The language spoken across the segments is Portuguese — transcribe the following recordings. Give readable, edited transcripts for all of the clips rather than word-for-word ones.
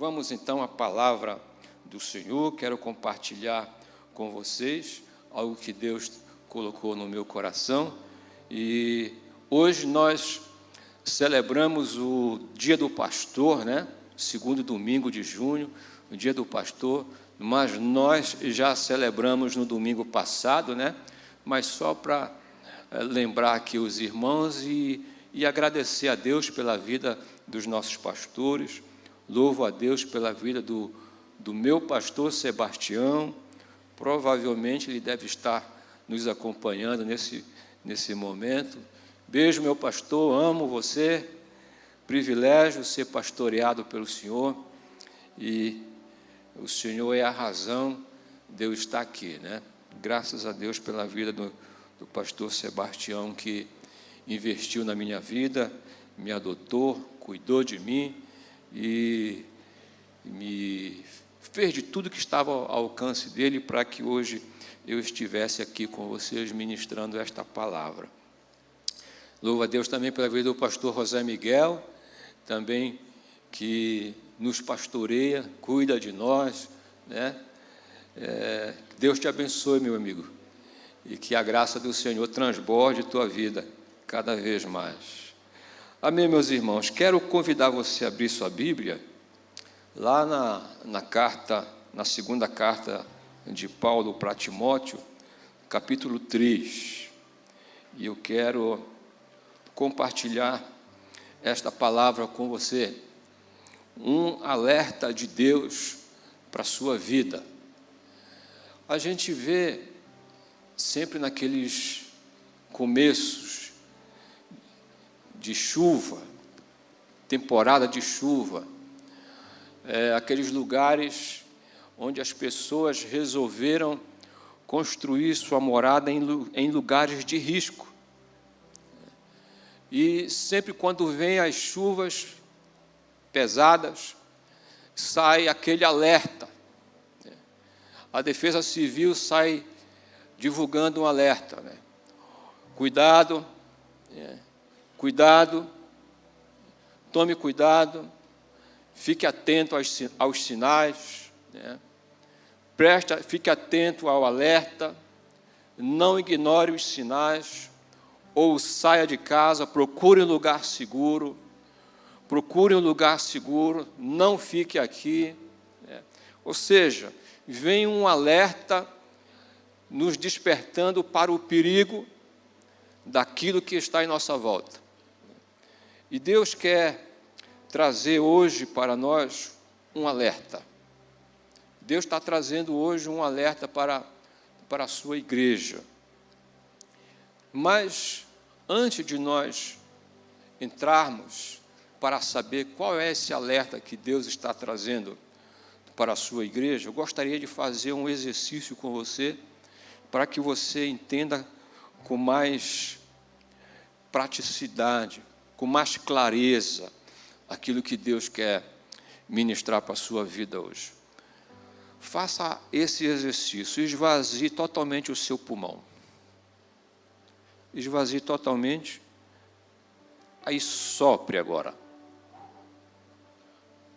Vamos então à palavra do Senhor. Quero compartilhar com vocês algo que Deus colocou no meu coração. E hoje nós celebramos o Dia do Pastor, né? Segundo domingo de junho, o Dia do Pastor, mas nós já celebramos no domingo passado, né? Mas só para lembrar aqui os irmãos e agradecer a Deus pela vida dos nossos pastores. Louvo a Deus pela vida do meu pastor Sebastião. Provavelmente ele deve estar nos acompanhando nesse momento. Beijo, meu pastor, amo você. Privilégio ser pastoreado pelo Senhor. E o Senhor é a razão de eu estar aqui, né? Graças a Deus pela vida do pastor Sebastião, que investiu na minha vida, me adotou, cuidou de mim e me fez de tudo que estava ao alcance dele para que hoje eu estivesse aqui com vocês ministrando esta palavra. Louvo a Deus também pela vida do pastor José Miguel, também que nos pastoreia, cuida de nós, né? Deus te abençoe, meu amigo, e que a graça do Senhor transborde tua vida cada vez mais. Amém, meus irmãos. Quero convidar você a abrir sua Bíblia lá na segunda carta de Paulo para Timóteo, capítulo 3. E eu quero compartilhar esta palavra com você, um alerta de Deus para a sua vida. A gente vê sempre naqueles começos de chuva, temporada de chuva, aqueles lugares onde as pessoas resolveram construir sua morada em lugares de risco. E sempre quando vem as chuvas pesadas, sai aquele alerta. A Defesa Civil sai divulgando um alerta, né? Cuidado, cuidado, tome cuidado, fique atento aos sinais, né? Fique atento ao alerta, não ignore os sinais, ou saia de casa, procure um lugar seguro, não fique aqui, né? Ou seja, vem um alerta nos despertando para o perigo daquilo que está em nossa volta. E Deus quer trazer hoje para nós um alerta. Deus está trazendo hoje um alerta para a sua igreja. Mas, antes de nós entrarmos para saber qual é esse alerta que Deus está trazendo para a sua igreja, eu gostaria de fazer um exercício com você, para que você entenda com mais praticidade, com mais clareza, aquilo que Deus quer ministrar para a sua vida hoje. Faça esse exercício, esvazie totalmente o seu pulmão. Esvazie totalmente, aí sopre agora.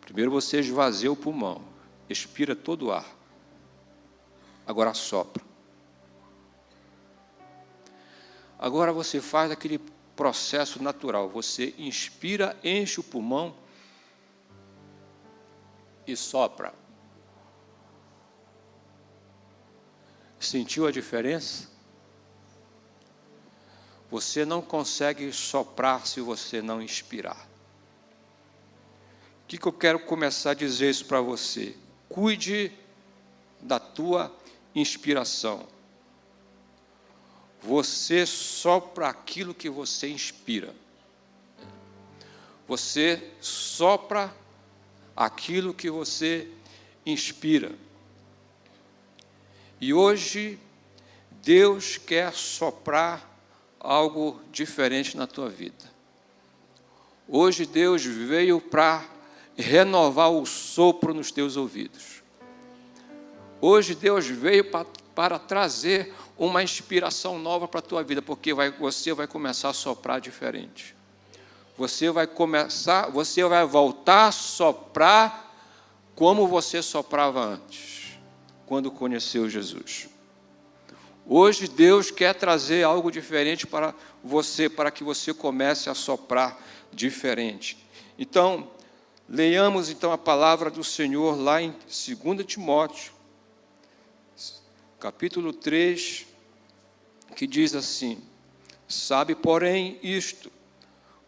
Primeiro você esvazia o pulmão, expira todo o ar. Agora sopra. Agora você faz aquele processo natural. Você inspira, enche o pulmão e sopra. Sentiu a diferença? Você não consegue soprar se você não inspirar. O que eu quero começar a dizer isso para você? Cuide da tua inspiração. Você sopra aquilo que você inspira. Você sopra aquilo que você inspira. E hoje, Deus quer soprar algo diferente na tua vida. Hoje, Deus veio para renovar o sopro nos teus ouvidos. Hoje, Deus veio para trazer uma inspiração nova para a tua vida, porque você vai começar a soprar diferente. Você vai voltar a soprar como você soprava antes, quando conheceu Jesus. Hoje Deus quer trazer algo diferente para você, para que você comece a soprar diferente. Então, leiamos então a palavra do Senhor lá em 2 Timóteo, capítulo 3, que diz assim: sabe, porém, isto,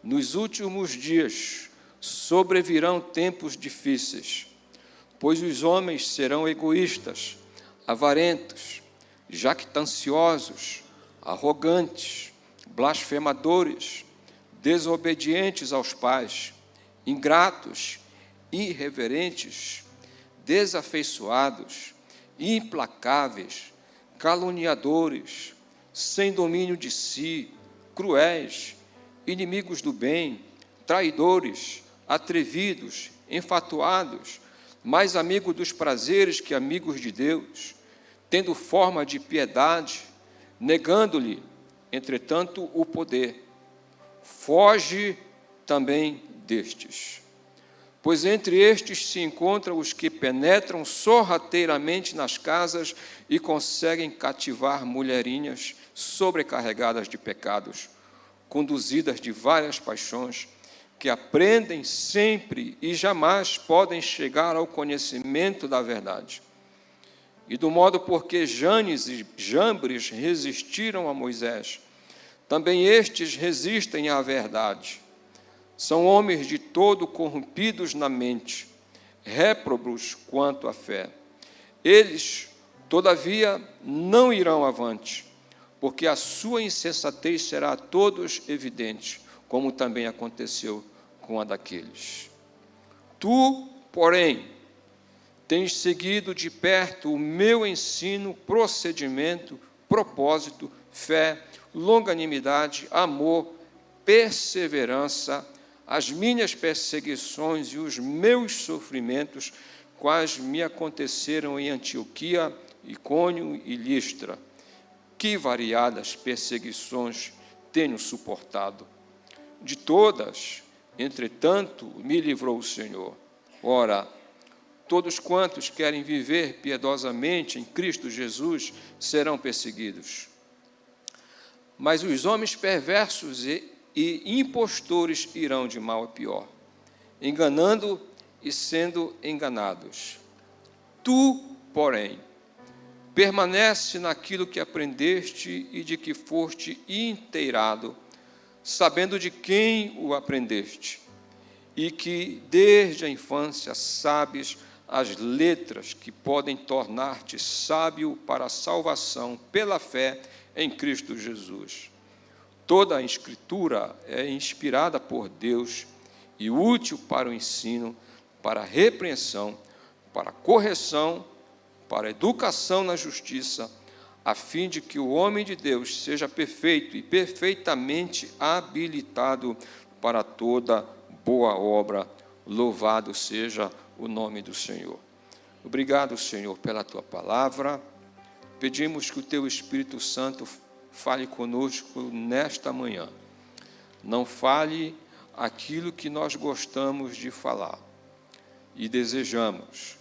nos últimos dias sobrevirão tempos difíceis, pois os homens serão egoístas, avarentos, jactanciosos, arrogantes, blasfemadores, desobedientes aos pais, ingratos, irreverentes, desafeiçoados, implacáveis, caluniadores, sem domínio de si, cruéis, inimigos do bem, traidores, atrevidos, enfatuados, mais amigos dos prazeres que amigos de Deus, tendo forma de piedade, negando-lhe, entretanto, o poder. Foge também destes. Pois entre estes se encontram os que penetram sorrateiramente nas casas e conseguem cativar mulherinhas sobrecarregadas de pecados, conduzidas de várias paixões, que aprendem sempre e jamais podem chegar ao conhecimento da verdade. E do modo porque Janes e Jambres resistiram a Moisés, também estes resistem à verdade. São homens de todo corrompidos na mente, réprobos quanto à fé. Eles, todavia, não irão avante, porque a sua insensatez será a todos evidente, como também aconteceu com a daqueles. Tu, porém, tens seguido de perto o meu ensino, procedimento, propósito, fé, longanimidade, amor, perseverança, as minhas perseguições e os meus sofrimentos, quais me aconteceram em Antioquia, Icônio e Listra. Que variadas perseguições tenho suportado. De todas, entretanto, me livrou o Senhor. Ora, todos quantos querem viver piedosamente em Cristo Jesus serão perseguidos. Mas os homens perversos e impostores irão de mal a pior, enganando e sendo enganados. Tu, porém, permanece naquilo que aprendeste e de que foste inteirado, sabendo de quem o aprendeste, e que desde a infância sabes as letras que podem tornar-te sábio para a salvação pela fé em Cristo Jesus. Toda a Escritura é inspirada por Deus e útil para o ensino, para a repreensão, para a correção, para a educação na justiça, a fim de que o homem de Deus seja perfeito e perfeitamente habilitado para toda boa obra. Louvado seja o nome do Senhor. Obrigado, Senhor, pela Tua palavra. Pedimos que o Teu Espírito Santo fale conosco nesta manhã. Não fale aquilo que nós gostamos de falar e desejamos,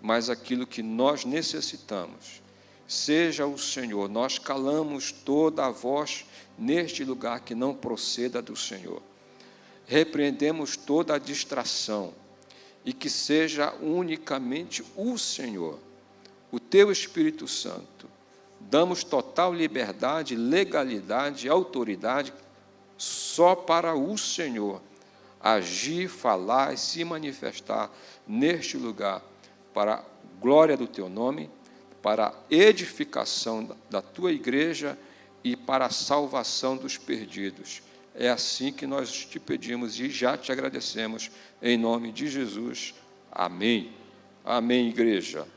mas aquilo que nós necessitamos. Seja o Senhor. Nós calamos toda a voz neste lugar que não proceda do Senhor. Repreendemos toda a distração e que seja unicamente o Senhor, o Teu Espírito Santo. Damos total liberdade, legalidade, autoridade só para o Senhor agir, falar e se manifestar neste lugar, para a glória do Teu nome, para a edificação da Tua igreja e para a salvação dos perdidos. É assim que nós te pedimos e já te agradecemos, em nome de Jesus. Amém. Amém, igreja.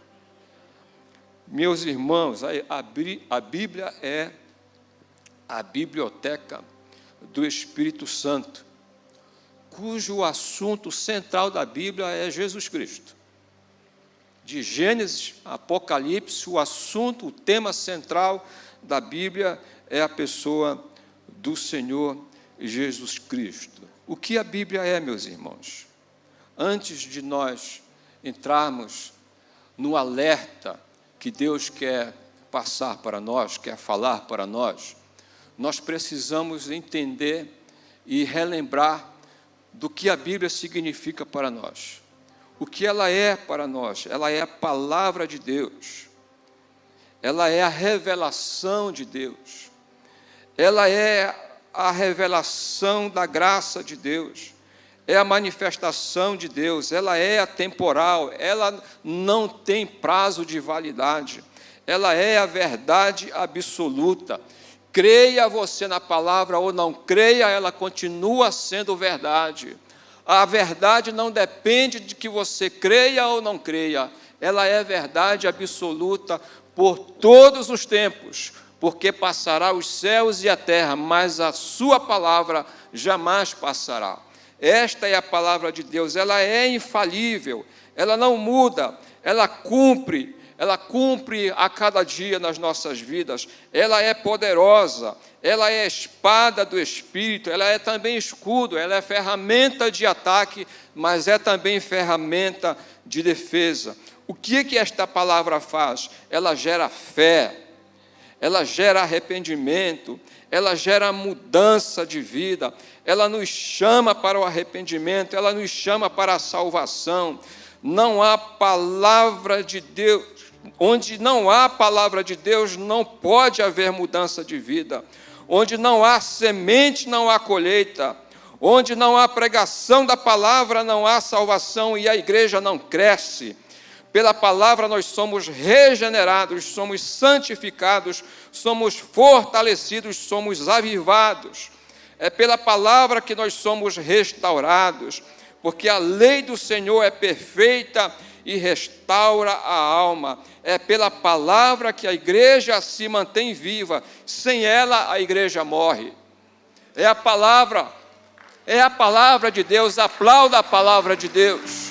Meus irmãos, a Bíblia é a biblioteca do Espírito Santo, cujo assunto central da Bíblia é Jesus Cristo. De Gênesis a Apocalipse, o assunto, o tema central da Bíblia é a pessoa do Senhor Jesus Cristo. O que a Bíblia é, meus irmãos? Antes de nós entrarmos no alerta que Deus quer passar para nós, quer falar para nós, nós precisamos entender e relembrar do que a Bíblia significa para nós. O que ela é para nós? Ela é a palavra de Deus. Ela é a revelação de Deus. Ela é a revelação da graça de Deus. É a manifestação de Deus. Ela é atemporal. Ela não tem prazo de validade. Ela é a verdade absoluta. Creia você na palavra ou não creia, ela continua sendo verdade. A verdade não depende de que você creia ou não creia. Ela é verdade absoluta por todos os tempos, porque passará os céus e a terra, mas a sua palavra jamais passará. Esta é a palavra de Deus, ela é infalível, ela não muda, ela cumpre a cada dia nas nossas vidas, ela é poderosa, ela é espada do Espírito, ela é também escudo, ela é ferramenta de ataque, mas é também ferramenta de defesa. O que esta palavra faz? Ela gera fé, ela gera arrependimento, ela gera mudança de vida, ela nos chama para o arrependimento, ela nos chama para a salvação. Não há palavra de Deus, onde não há palavra de Deus, não pode haver mudança de vida. Onde não há semente, não há colheita. Onde não há pregação da palavra, não há salvação e a igreja não cresce. Pela palavra nós somos regenerados, somos santificados, somos fortalecidos, somos avivados. É pela palavra que nós somos restaurados, porque a lei do Senhor é perfeita e restaura a alma. É pela palavra que a igreja se mantém viva. Sem ela, a igreja morre. É a palavra de Deus. Aplauda a palavra de Deus,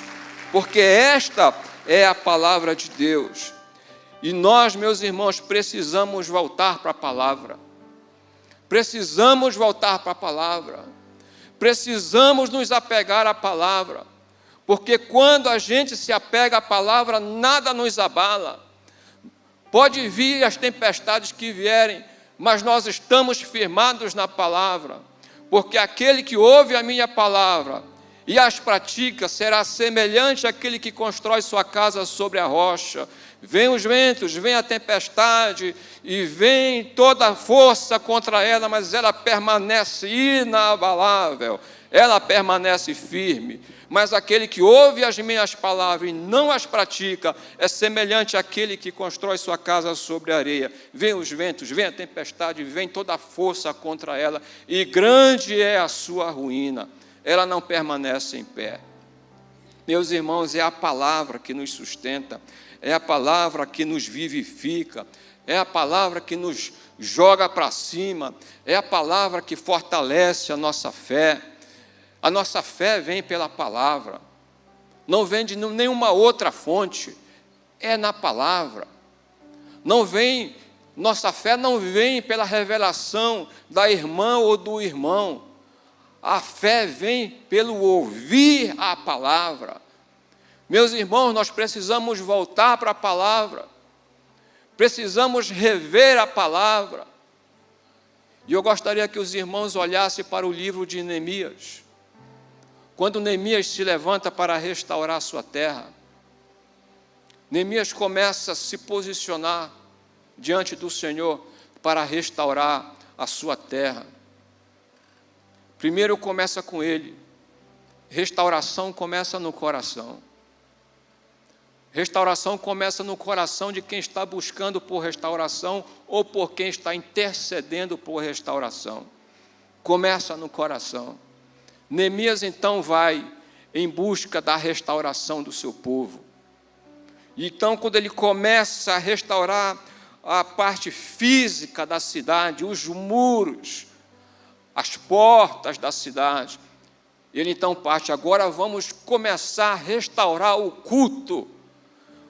porque esta é a palavra de Deus. E nós, meus irmãos, precisamos voltar para a palavra. Precisamos voltar para a palavra. Precisamos nos apegar à palavra. Porque quando a gente se apega à palavra, nada nos abala. Pode vir as tempestades que vierem, mas nós estamos firmados na palavra. Porque aquele que ouve a minha palavra e as pratica será semelhante àquele que constrói sua casa sobre a rocha. Vêm os ventos, vem a tempestade e vem toda a força contra ela, mas ela permanece inabalável, ela permanece firme. Mas aquele que ouve as minhas palavras e não as pratica é semelhante àquele que constrói sua casa sobre a areia. Vem os ventos, vem a tempestade, vem toda a força contra ela e grande é a sua ruína. Ela não permanece em pé. Meus irmãos, é a palavra que nos sustenta, é a palavra que nos vivifica, é a palavra que nos joga para cima, é a palavra que fortalece a nossa fé. A nossa fé vem pela palavra, não vem de nenhuma outra fonte, é na palavra. Nossa fé não vem pela revelação da irmã ou do irmão. A fé vem pelo ouvir a palavra. Meus irmãos, nós precisamos voltar para a palavra, precisamos rever a palavra. E eu gostaria que os irmãos olhassem para o livro de Neemias. Quando Neemias se levanta para restaurar a sua terra, Neemias começa a se posicionar diante do Senhor para restaurar a sua terra. Primeiro começa com ele. Restauração começa no coração. Restauração começa no coração de quem está buscando por restauração ou por quem está intercedendo por restauração. Começa no coração. Neemias então vai em busca da restauração do seu povo. Então, quando ele começa a restaurar a parte física da cidade, os muros, as portas da cidade, ele então parte, agora vamos começar a restaurar o culto,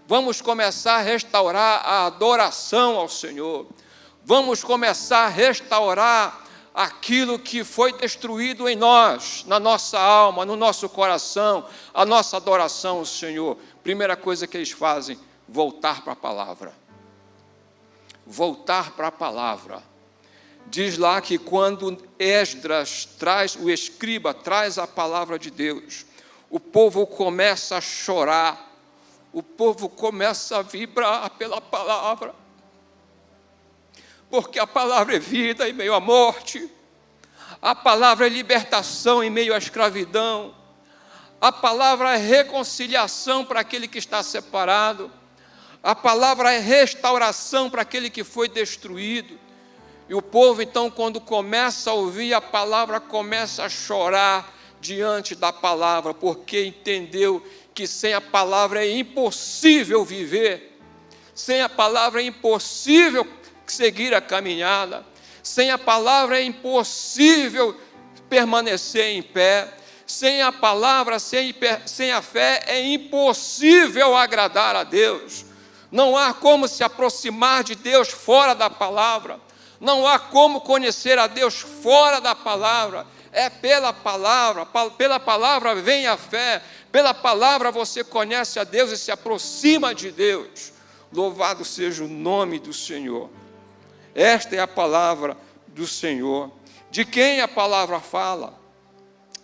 vamos começar a restaurar a adoração ao Senhor, vamos começar a restaurar aquilo que foi destruído em nós, na nossa alma, no nosso coração, a nossa adoração ao Senhor. Primeira coisa que eles fazem, voltar para a palavra. Voltar para a palavra. Diz lá que quando Esdras traz, o escriba traz a palavra de Deus, o povo começa a chorar, o povo começa a vibrar pela palavra, porque a palavra é vida em meio à morte, a palavra é libertação em meio à escravidão, a palavra é reconciliação para aquele que está separado, a palavra é restauração para aquele que foi destruído. E o povo, então, quando começa a ouvir a palavra, começa a chorar diante da palavra, porque entendeu que sem a palavra é impossível viver, sem a palavra é impossível seguir a caminhada, sem a palavra é impossível permanecer em pé, sem a palavra, sem a fé é impossível agradar a Deus. Não há como se aproximar de Deus fora da palavra. Não há como conhecer a Deus fora da palavra. É pela palavra vem a fé, pela palavra você conhece a Deus e se aproxima de Deus. Louvado seja o nome do Senhor. Esta é a palavra do Senhor. De quem a palavra fala?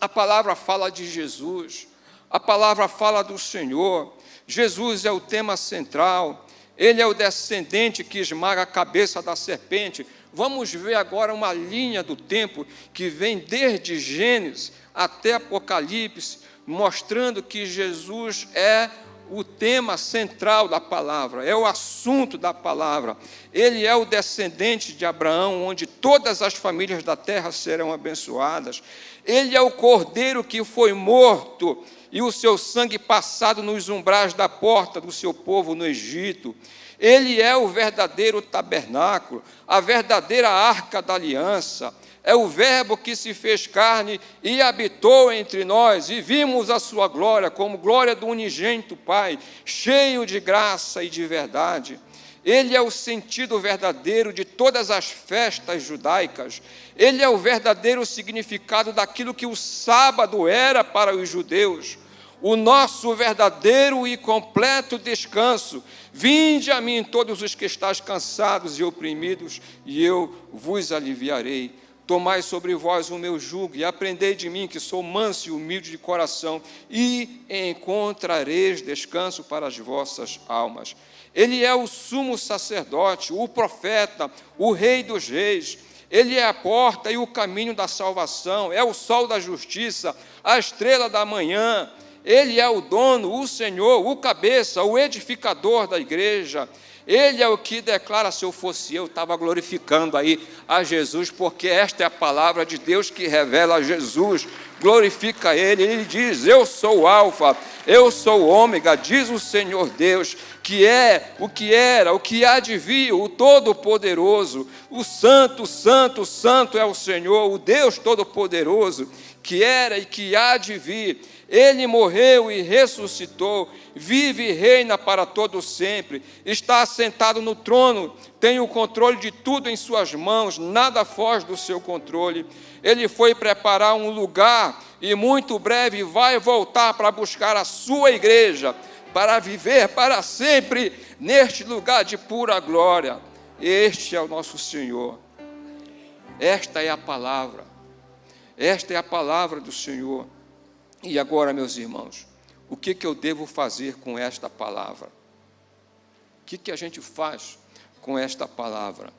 A palavra fala de Jesus, a palavra fala do Senhor. Jesus é o tema central, ele é o descendente que esmaga a cabeça da serpente. Vamos ver agora uma linha do tempo que vem desde Gênesis até Apocalipse, mostrando que Jesus é o tema central da palavra, é o assunto da palavra. Ele é o descendente de Abraão, onde todas as famílias da terra serão abençoadas. Ele é o cordeiro que foi morto e o seu sangue passado nos umbrais da porta do seu povo no Egito. Ele é o verdadeiro tabernáculo, a verdadeira arca da aliança. É o verbo que se fez carne e habitou entre nós, e vimos a sua glória como glória do unigênito Pai, cheio de graça e de verdade. Ele é o sentido verdadeiro de todas as festas judaicas. Ele é o verdadeiro significado daquilo que o sábado era para os judeus. O nosso verdadeiro e completo descanso. Vinde a mim todos os que estáis cansados e oprimidos, e eu vos aliviarei. Tomai sobre vós o meu jugo e aprendei de mim, que sou manso e humilde de coração, e encontrareis descanso para as vossas almas. Ele é o sumo sacerdote, o profeta, o rei dos reis. Ele é a porta e o caminho da salvação, é o sol da justiça, a estrela da manhã. Ele é o dono, o Senhor, o cabeça, o edificador da igreja. Ele é o que declara, se eu fosse eu estava glorificando aí a Jesus, porque esta é a palavra de Deus que revela a Jesus, glorifica Ele. Ele diz, eu sou o alfa, eu sou o ômega, diz o Senhor Deus, que é, o que era, o que há de vir, o Todo-Poderoso, o Santo, Santo, Santo é o Senhor, o Deus Todo-Poderoso, que era e que há de vir. Ele morreu e ressuscitou, vive e reina para todo sempre, está assentado no trono, tem o controle de tudo em suas mãos, nada foge do seu controle. Ele foi preparar um lugar e muito breve vai voltar para buscar a sua igreja, para viver para sempre neste lugar de pura glória. Este é o nosso Senhor. Esta é a palavra. Esta é a palavra do Senhor. E agora, meus irmãos, o que eu devo fazer com esta palavra? O que a gente faz com esta palavra?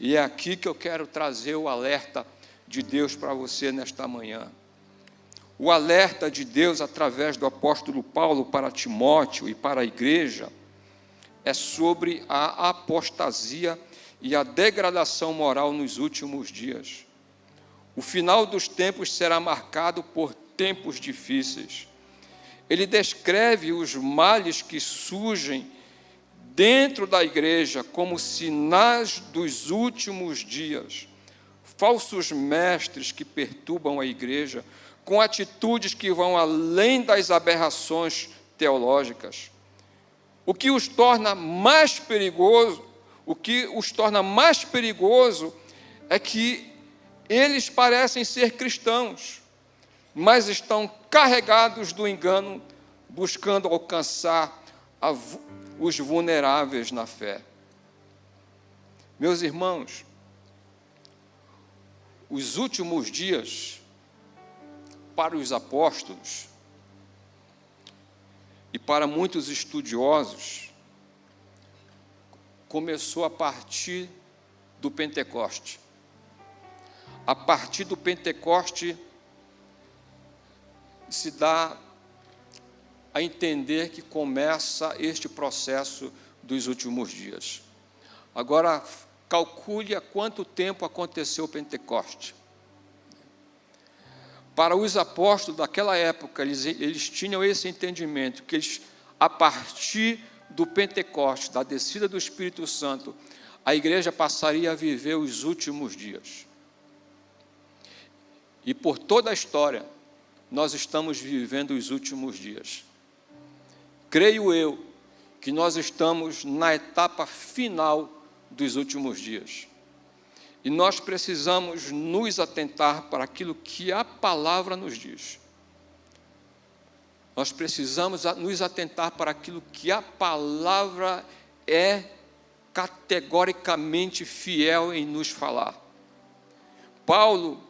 E é aqui que eu quero trazer o alerta de Deus para você nesta manhã. O alerta de Deus através do apóstolo Paulo para Timóteo e para a igreja é sobre a apostasia e a degradação moral nos últimos dias. O final dos tempos será marcado por tempos difíceis. Ele descreve os males que surgem dentro da igreja como sinais dos últimos dias. Falsos mestres que perturbam a igreja com atitudes que vão além das aberrações teológicas. O que os torna mais perigoso é que Eles parecem ser cristãos, mas estão carregados do engano, buscando alcançar os vulneráveis na fé. Meus irmãos, os últimos dias para os apóstolos e para muitos estudiosos começou a partir do Pentecoste. A partir do Pentecoste se dá a entender que começa este processo dos últimos dias. Agora, calcule há quanto tempo aconteceu o Pentecoste. Para os apóstolos daquela época, eles tinham esse entendimento, que eles, a partir do Pentecoste, da descida do Espírito Santo, a igreja passaria a viver os últimos dias. E por toda a história, nós estamos vivendo os últimos dias. Creio eu que nós estamos na etapa final dos últimos dias. E nós precisamos nos atentar para aquilo que a palavra nos diz. Nós precisamos nos atentar para aquilo que a palavra é categoricamente fiel em nos falar. Paulo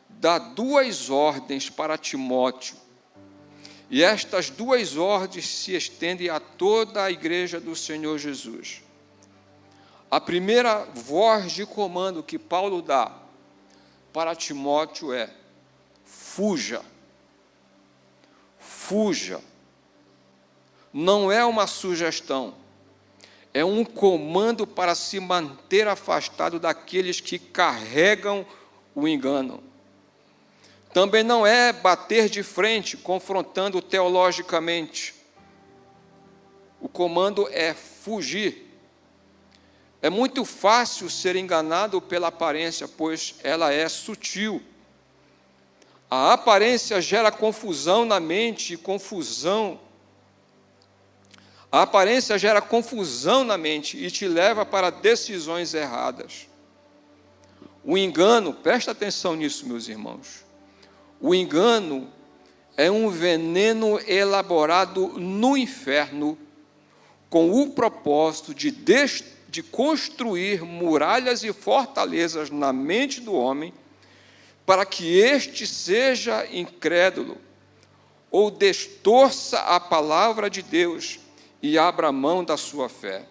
dá 2 ordens para Timóteo, e estas 2 ordens se estendem a toda a igreja do Senhor Jesus. A primeira voz de comando que Paulo dá para Timóteo é: fuja. Fuja. Não é uma sugestão, é um comando para se manter afastado daqueles que carregam o engano. Também não é bater de frente, confrontando teologicamente. O comando é fugir. É muito fácil ser enganado pela aparência, pois ela é sutil. A aparência gera confusão na mente, A aparência gera confusão na mente e te leva para decisões erradas. O engano, presta atenção nisso, meus irmãos. O engano é um veneno elaborado no inferno com o propósito de construir muralhas e fortalezas na mente do homem para que este seja incrédulo ou distorça a palavra de Deus e abra mão da sua fé.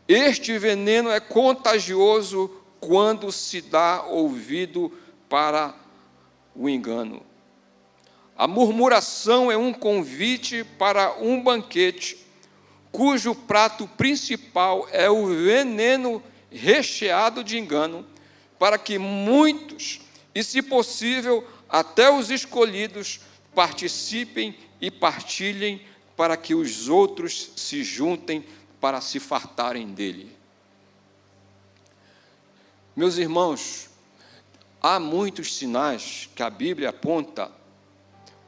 Este veneno é contagioso quando se dá ouvido para o engano. A murmuração é um convite para um banquete, cujo prato principal é o veneno recheado de engano, para que muitos, e se possível, até os escolhidos, participem e partilhem, para que os outros se juntem para se fartarem dele. Meus irmãos, há muitos sinais que a Bíblia aponta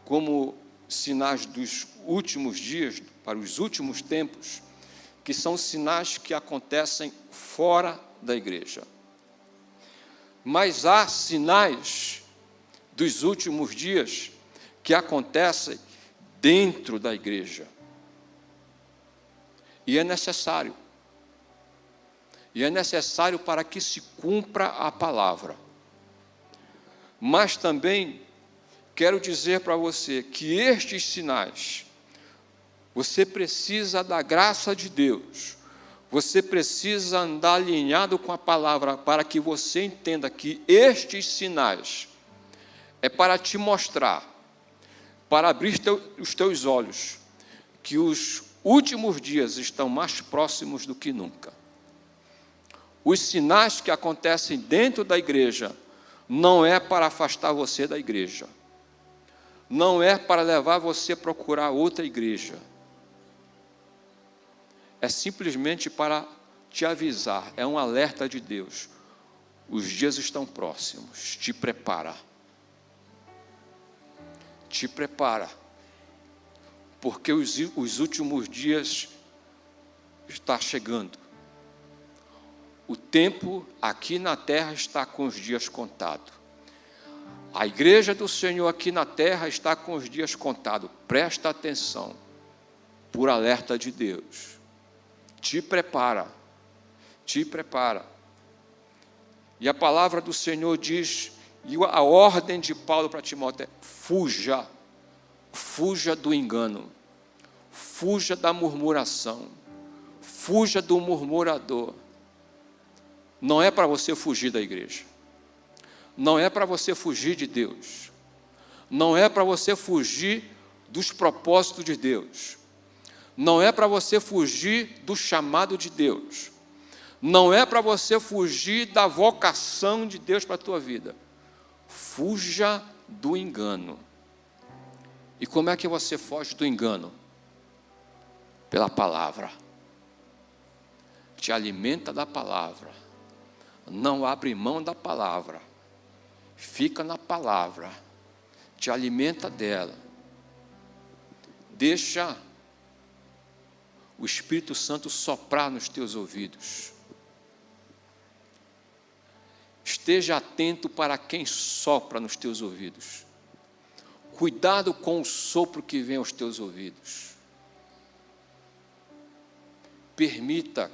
como sinais dos últimos dias, para os últimos tempos, que são sinais que acontecem fora da igreja. Mas há sinais dos últimos dias que acontecem dentro da igreja. E é necessário. E é necessário para que se cumpra a palavra. Mas também quero dizer para você que estes sinais, você precisa da graça de Deus, você precisa andar alinhado com a palavra para que você entenda que estes sinais é para te mostrar, para abrir os teus olhos, que os últimos dias estão mais próximos do que nunca. Os sinais que acontecem dentro da igreja não é para afastar você da igreja, não é para levar você a procurar outra igreja, é simplesmente para te avisar, é um alerta de Deus. Os dias estão próximos, te prepara. Te prepara, porque os últimos dias estão chegando. o tempo aqui na terra está com os dias contados. A igreja do Senhor aqui na terra está com os dias contados. Presta atenção, por alerta de Deus. Te prepara, te prepara. E a palavra do Senhor diz, e a ordem de Paulo para Timóteo é: fuja, fuja do engano, fuja da murmuração, fuja do murmurador. Não é para você fugir da igreja, não é para você fugir de Deus, não é para você fugir dos propósitos de Deus, não é para você fugir do chamado de Deus, não é para você fugir da vocação de Deus para a tua vida. Fuja do engano. E como é que você foge do engano? Pela palavra. Te alimenta da palavra. Não abre mão da palavra. Fica na palavra. Te alimenta dela. Deixa o Espírito Santo soprar nos teus ouvidos. Esteja atento para quem sopra nos teus ouvidos. Cuidado com o sopro que vem aos teus ouvidos. Permita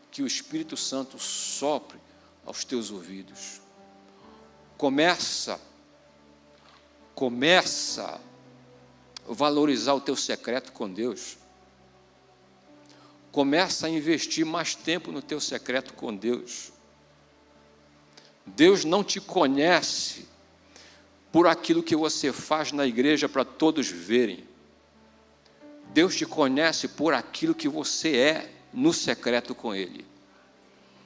que o Espírito Santo sopre aos teus ouvidos. Começa a valorizar o teu secreto com Deus. Começa a investir mais tempo no teu secreto com Deus. Deus não te conhece por aquilo que você faz na igreja para todos verem. Deus te conhece por aquilo que você é no secreto com Ele.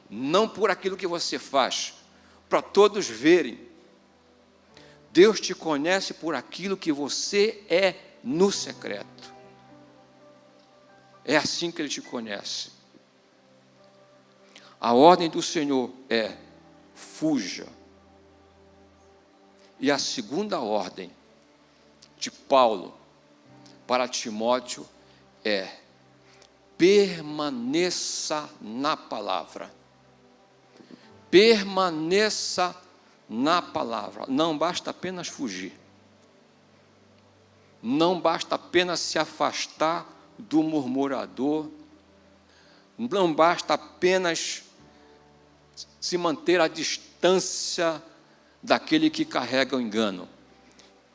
Não por aquilo que você faz para todos verem. Deus te conhece por aquilo que você é no secreto. É assim que Ele te conhece. A ordem do Senhor é: fuja. E a segunda ordem de Paulo para Timóteo é: permaneça na palavra. Permaneça na palavra. Não basta apenas fugir. Não basta apenas se afastar do murmurador. Não basta apenas se manter à distância daquele que carrega o engano.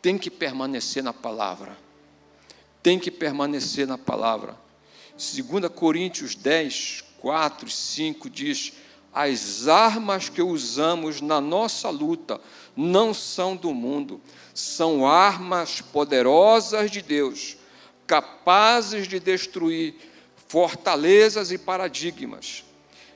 Tem que permanecer na palavra. Tem que permanecer na palavra. 2 Coríntios 10, 4 e 5 diz: as armas que usamos na nossa luta não são do mundo, são armas poderosas de Deus, capazes de destruir fortalezas e paradigmas.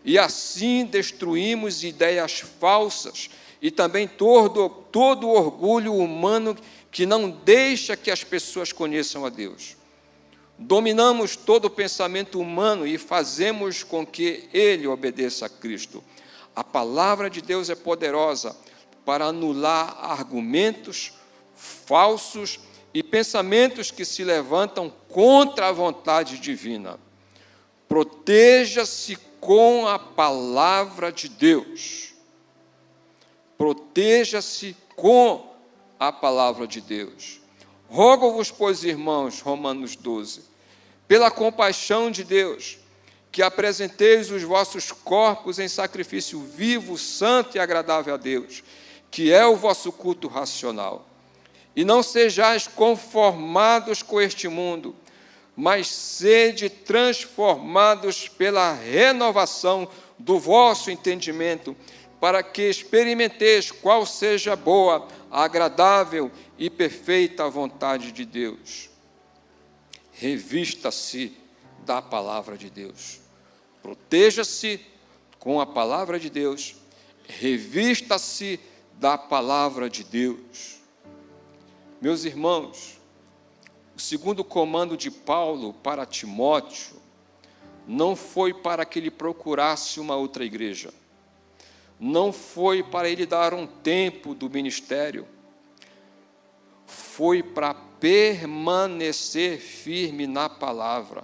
E assim destruímos ideias falsas e também todo orgulho humano que não deixa que as pessoas conheçam a Deus. Dominamos todo o pensamento humano e fazemos com que ele obedeça a Cristo. A palavra de Deus é poderosa para anular argumentos falsos e pensamentos que se levantam contra a vontade divina. Proteja-se com a palavra de Deus. Proteja-se com a palavra de Deus. Rogo-vos, pois, irmãos, Romanos 12, pela compaixão de Deus, que apresenteis os vossos corpos em sacrifício vivo, santo e agradável a Deus, que é o vosso culto racional. E não sejais conformados com este mundo, mas sede transformados pela renovação do vosso entendimento, para que experimenteis qual seja a boa, agradável e perfeita vontade de Deus. Revista-se da palavra de Deus. Proteja-se com a palavra de Deus. Revista-se da palavra de Deus. Meus irmãos, o segundo comando de Paulo para Timóteo não foi para que ele procurasse uma outra igreja. Não foi para ele dar um tempo do ministério. Foi para permanecer firme na palavra,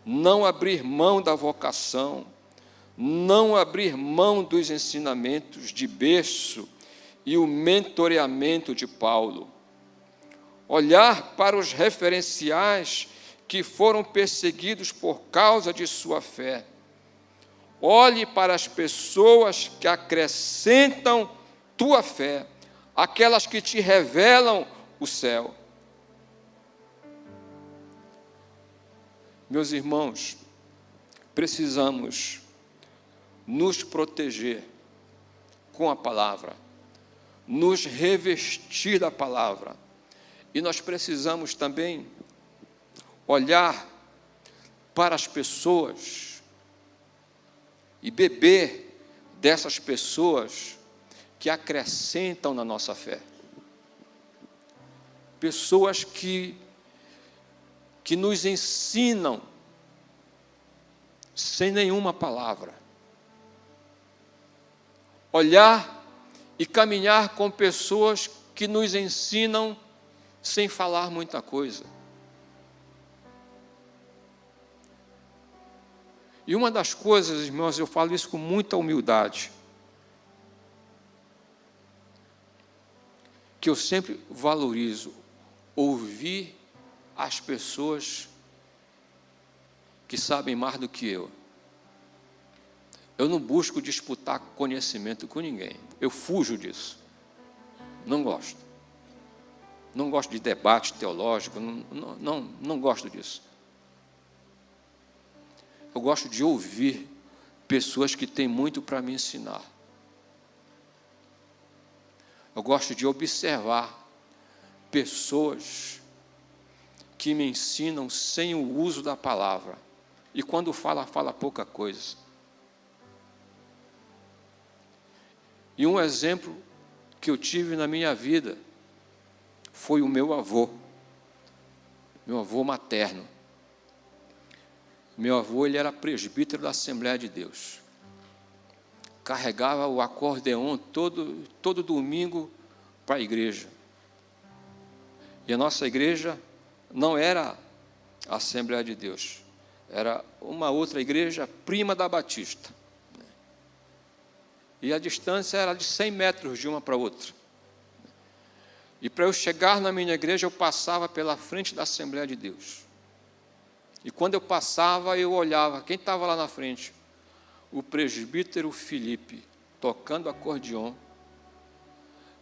não abrir mão da vocação, não abrir mão dos ensinamentos de berço e o mentoreamento de Paulo, olhar para os referenciais que foram perseguidos por causa de sua fé. Olhe para as pessoas que acrescentam tua fé, aquelas que te revelam o céu. Meus irmãos, precisamos nos proteger com a palavra, nos revestir da palavra, e nós precisamos também olhar para as pessoas e beber dessas pessoas que acrescentam na nossa fé. Pessoas que nos ensinam sem nenhuma palavra. Olhar e caminhar com pessoas que nos ensinam sem falar muita coisa. E uma das coisas, irmãos, eu falo isso com muita humildade, que eu sempre valorizo, ouvir as pessoas que sabem mais do que eu. Eu não busco disputar conhecimento com ninguém. Eu fujo disso. Não gosto. Não gosto de debate teológico. Não gosto disso. Eu gosto de ouvir pessoas que têm muito para me ensinar. Eu gosto de observar pessoas que me ensinam sem o uso da palavra. E quando fala pouca coisa. E um exemplo que eu tive na minha vida foi o meu avô materno. Meu avô, ele era presbítero da Assembleia de Deus. Carregava o acordeon todo domingo para a igreja. E a nossa igreja não era a Assembleia de Deus, era uma outra igreja, prima da Batista. E a distância era de 100 metros de uma para outra. E para eu chegar na minha igreja, eu passava pela frente da Assembleia de Deus. E quando eu passava, eu olhava, quem estava lá na frente? O presbítero Felipe, tocando acordeon,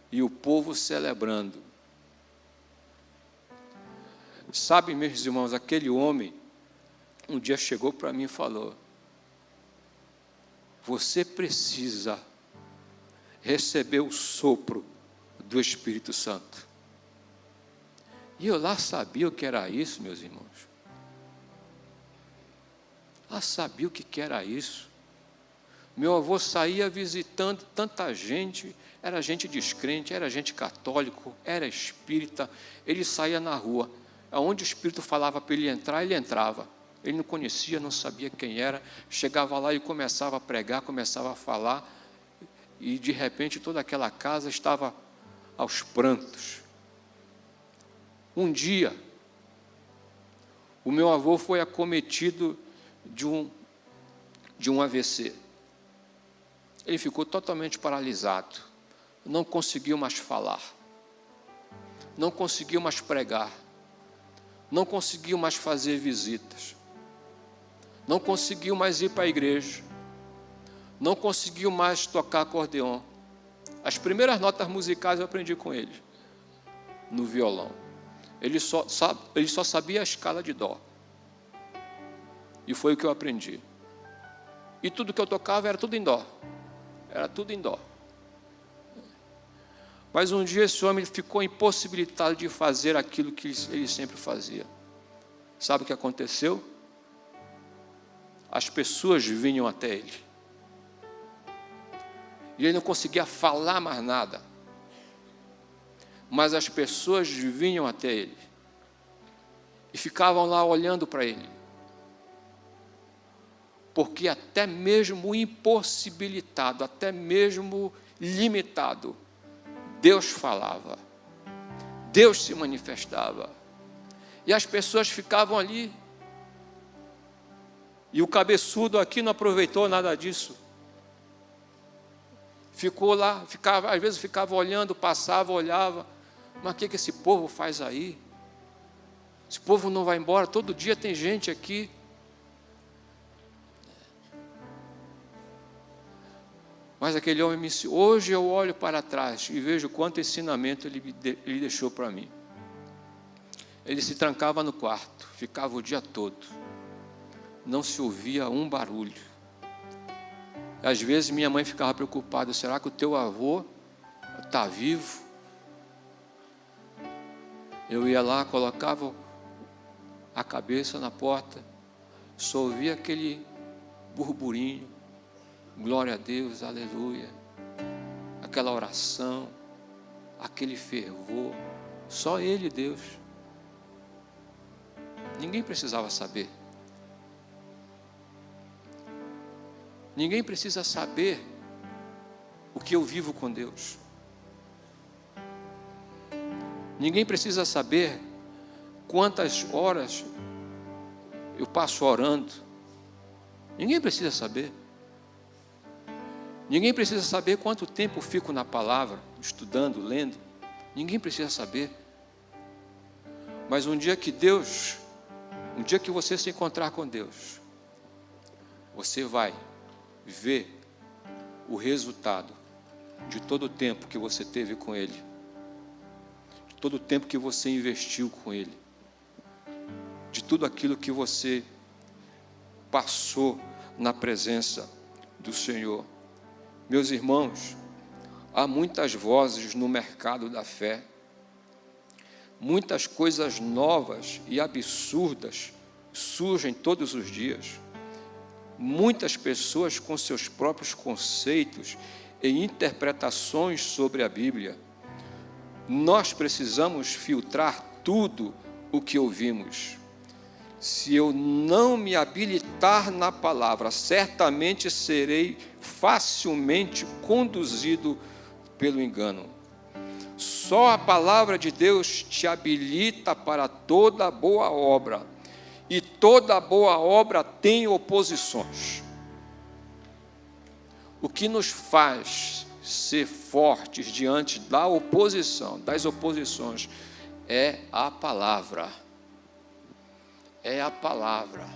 e o povo celebrando. Sabe, meus irmãos, aquele homem, um dia chegou para mim e falou: você precisa receber o sopro do Espírito Santo. E eu lá sabia o que era isso, meus irmãos. Lá sabia o que era isso. Meu avô saía visitando tanta gente, era gente descrente, era gente católico, era espírita. Ele saía na rua, aonde o Espírito falava para ele entrar, ele entrava. Ele não conhecia, não sabia quem era, chegava lá e começava a pregar, começava a falar, e de repente toda aquela casa estava aos prantos. Um dia, o meu avô foi acometido de um AVC. Ele ficou totalmente paralisado, não conseguiu mais falar, não conseguiu mais pregar, não conseguiu mais fazer visitas, não conseguiu mais ir para a igreja, não conseguiu mais tocar acordeon. As primeiras notas musicais eu aprendi com ele, no violão. Ele só sabia a escala de dó. E foi o que eu aprendi. E tudo que eu tocava era tudo em dó. Era tudo em dó. Mas um dia esse homem ficou impossibilitado de fazer aquilo que ele sempre fazia. Sabe o que aconteceu? As pessoas vinham até ele. E ele não conseguia falar mais nada. Mas as pessoas vinham até ele. E ficavam lá olhando para ele. Porque até mesmo impossibilitado, até mesmo limitado, Deus falava. Deus se manifestava. E as pessoas ficavam ali. E o cabeçudo aqui não aproveitou nada disso. Ficou lá, às vezes ficava olhando, passava, olhava. Mas o que esse povo faz aí? Esse povo não vai embora, todo dia tem gente aqui. Mas aquele homem, hoje eu olho para trás e vejo quanto ensinamento ele deixou para mim. Ele se trancava no quarto, ficava o dia todo. Não se ouvia um barulho. Às vezes minha mãe ficava preocupada, será que o teu avô está vivo? Eu ia lá, colocava a cabeça na porta, só ouvia aquele burburinho, glória a Deus, aleluia, aquela oração, aquele fervor, só Ele, Deus. Ninguém precisava saber. Ninguém precisa saber o que eu vivo com Deus. Ninguém precisa saber quantas horas eu passo orando. Ninguém precisa saber. Ninguém precisa saber quanto tempo fico na palavra, estudando, lendo. Ninguém precisa saber. Mas um dia que você se encontrar com Deus, você vai ver o resultado de todo o tempo que você teve com Ele, de todo o tempo que você investiu com Ele, de tudo aquilo que você passou na presença do Senhor. Meus irmãos, há muitas vozes no mercado da fé, muitas coisas novas e absurdas surgem todos os dias. Muitas pessoas com seus próprios conceitos e interpretações sobre a Bíblia. Nós precisamos filtrar tudo o que ouvimos. Se eu não me habilitar na palavra, certamente serei facilmente conduzido pelo engano. Só a palavra de Deus te habilita para toda boa obra. E toda boa obra tem oposições. O que nos faz ser fortes diante da oposição, das oposições, é a palavra. É a palavra.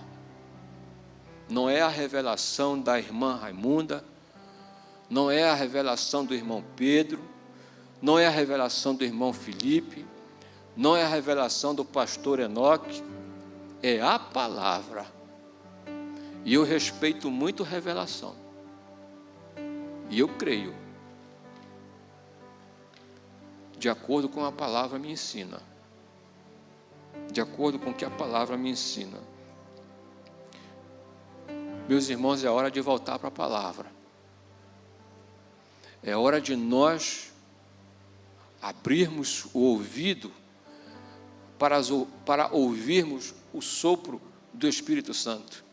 Não é a revelação da irmã Raimunda, não é a revelação do irmão Pedro, não é a revelação do irmão Felipe, não é a revelação do pastor Enoque, é a palavra. E eu respeito muito revelação. E eu creio, de acordo com a palavra me ensina. De acordo com o que a palavra me ensina. Meus irmãos, é hora de voltar para a palavra. É hora de nós abrirmos o ouvido para ouvirmos o sopro do Espírito Santo.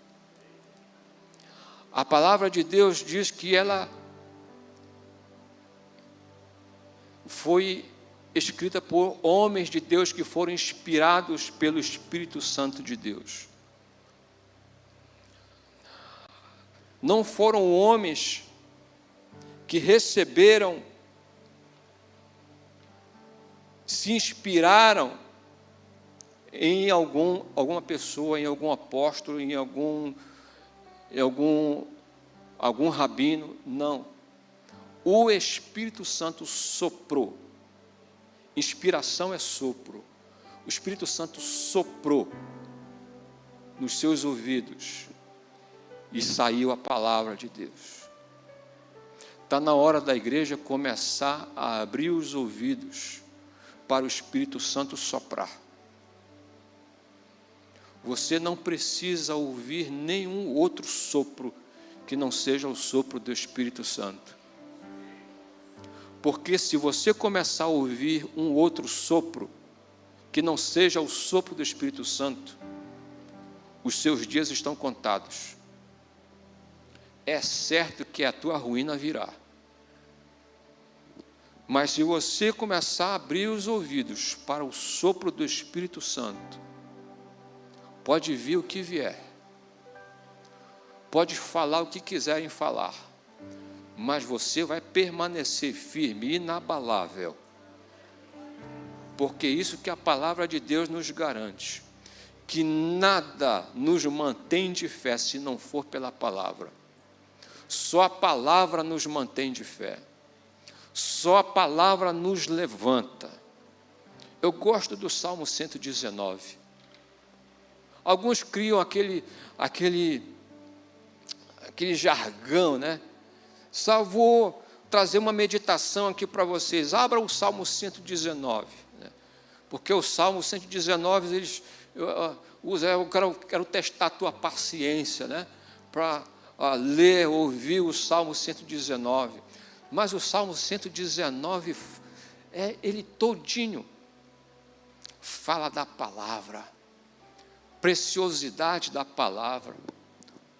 A palavra de Deus diz que ela foi escrita por homens de Deus que foram inspirados pelo Espírito Santo de Deus. Não foram homens que receberam, se inspiraram em alguma pessoa, em algum apóstolo, em algum rabino, não. O Espírito Santo soprou. Inspiração é sopro. O Espírito Santo soprou nos seus ouvidos e saiu a palavra de Deus. Está na hora da igreja começar a abrir os ouvidos para o Espírito Santo soprar. Você não precisa ouvir nenhum outro sopro que não seja o sopro do Espírito Santo. Porque se você começar a ouvir um outro sopro que não seja o sopro do Espírito Santo, os seus dias estão contados. É certo que a tua ruína virá. Mas se você começar a abrir os ouvidos para o sopro do Espírito Santo, pode vir o que vier. pode falar o que quiserem falar, mas você vai permanecer firme e inabalável, porque isso que a palavra de Deus nos garante, que nada nos mantém de fé se não for pela palavra. Só a palavra nos mantém de fé, só a palavra nos levanta. Eu gosto do Salmo 119. Alguns criam aquele jargão, né? Só vou trazer uma meditação aqui para vocês. Abra o Salmo 119, né? Porque o Salmo 119, eles usam, eu quero testar a tua paciência, né? Para ler, ouvir o Salmo 119. Mas o Salmo 119, ele todinho fala da palavra, preciosidade da palavra,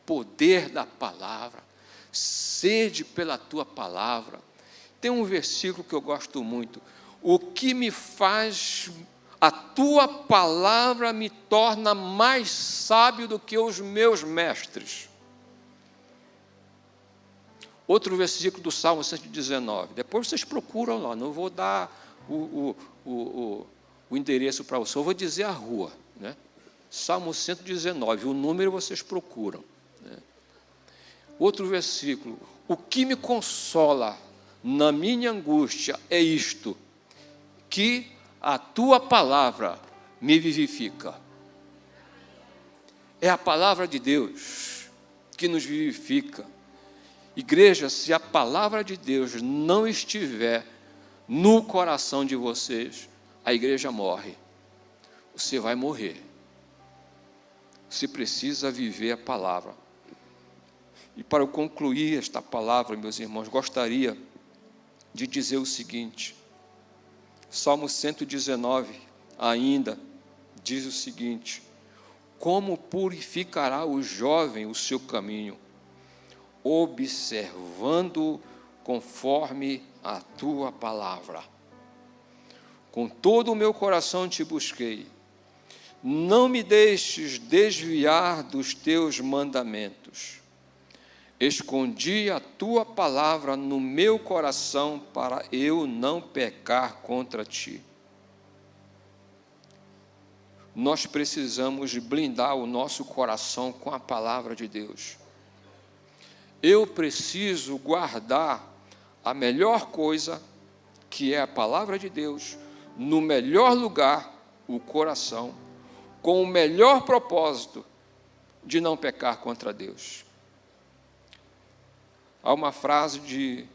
poder da palavra, sede pela tua palavra. Tem um versículo que eu gosto muito: o que me faz, a tua palavra me torna mais sábio do que os meus mestres. Outro versículo do Salmo 119, depois vocês procuram lá, não vou dar o endereço para você, eu vou dizer a rua, né? Salmo 119, o número vocês procuram, né? Outro versículo: o que me consola na minha angústia é isto, que a tua palavra me vivifica. É a palavra de Deus que nos vivifica. Igreja, se a palavra de Deus não estiver no coração de vocês, a igreja morre. Você vai morrer. Você precisa viver a palavra. E para eu concluir esta palavra, meus irmãos, gostaria de dizer o seguinte: Salmo 119 ainda diz o seguinte: como purificará o jovem o seu caminho, observando conforme a tua palavra. Com todo o meu coração te busquei, não me deixes desviar dos teus mandamentos. Escondi a tua palavra no meu coração para eu não pecar contra ti. Nós precisamos blindar o nosso coração com a palavra de Deus. Eu preciso guardar a melhor coisa, que é a palavra de Deus, no melhor lugar, o coração, com o melhor propósito de não pecar contra Deus. Há uma frase de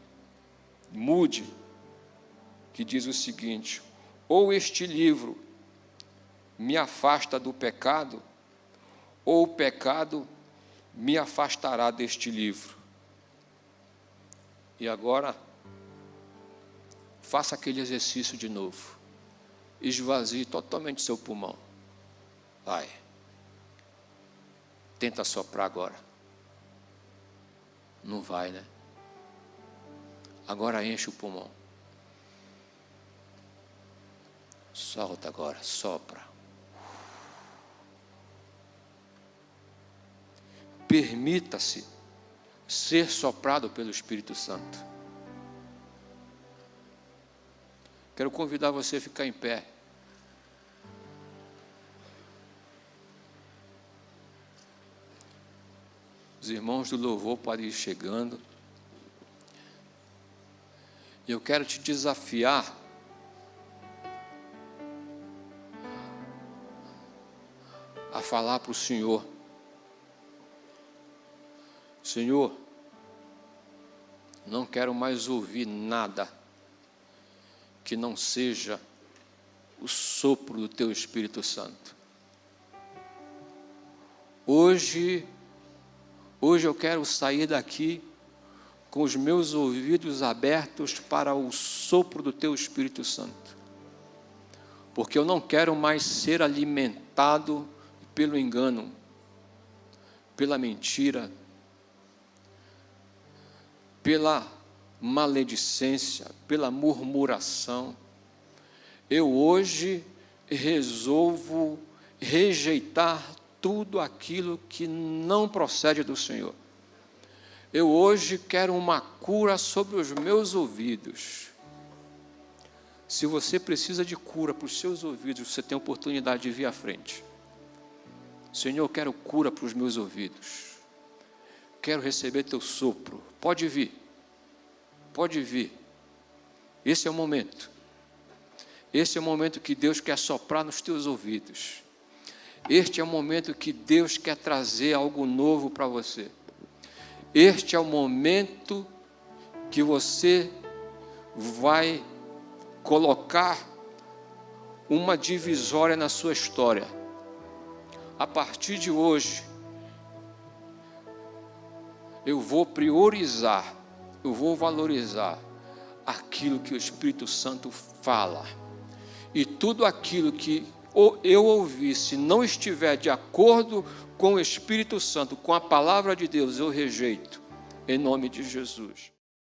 Moody que diz o seguinte: ou este livro me afasta do pecado, ou o pecado me afastará deste livro. E agora, faça aquele exercício de novo. Esvazie totalmente seu pulmão. Vai. Tenta soprar agora. Não vai, né? Agora enche o pulmão. Solta agora, sopra. Permita-se ser soprado pelo Espírito Santo. Quero convidar você a ficar em pé. Os irmãos do louvor podem ir chegando. E eu quero te desafiar a falar para o Senhor: Senhor, não quero mais ouvir nada que não seja o sopro do Teu Espírito Santo. Hoje eu quero sair daqui com os meus ouvidos abertos para o sopro do Teu Espírito Santo, porque eu não quero mais ser alimentado pelo engano, pela mentira, pela maledicência, pela murmuração. Eu hoje resolvo rejeitar tudo aquilo que não procede do Senhor. Eu hoje quero uma cura sobre os meus ouvidos. Se você precisa de cura para os seus ouvidos, você tem a oportunidade de vir à frente. Senhor, eu quero cura para os meus ouvidos. Quero receber teu sopro. Pode vir. Pode vir. Esse é o momento. Esse é o momento que Deus quer soprar nos teus ouvidos. Este é o momento que Deus quer trazer algo novo para você. Este é o momento que você vai colocar uma divisória na sua história. A partir de hoje, eu vou priorizar, eu vou valorizar aquilo que o Espírito Santo fala. E tudo aquilo que eu ouvi, se não estiver de acordo com o Espírito Santo, com a palavra de Deus, eu rejeito, em nome de Jesus.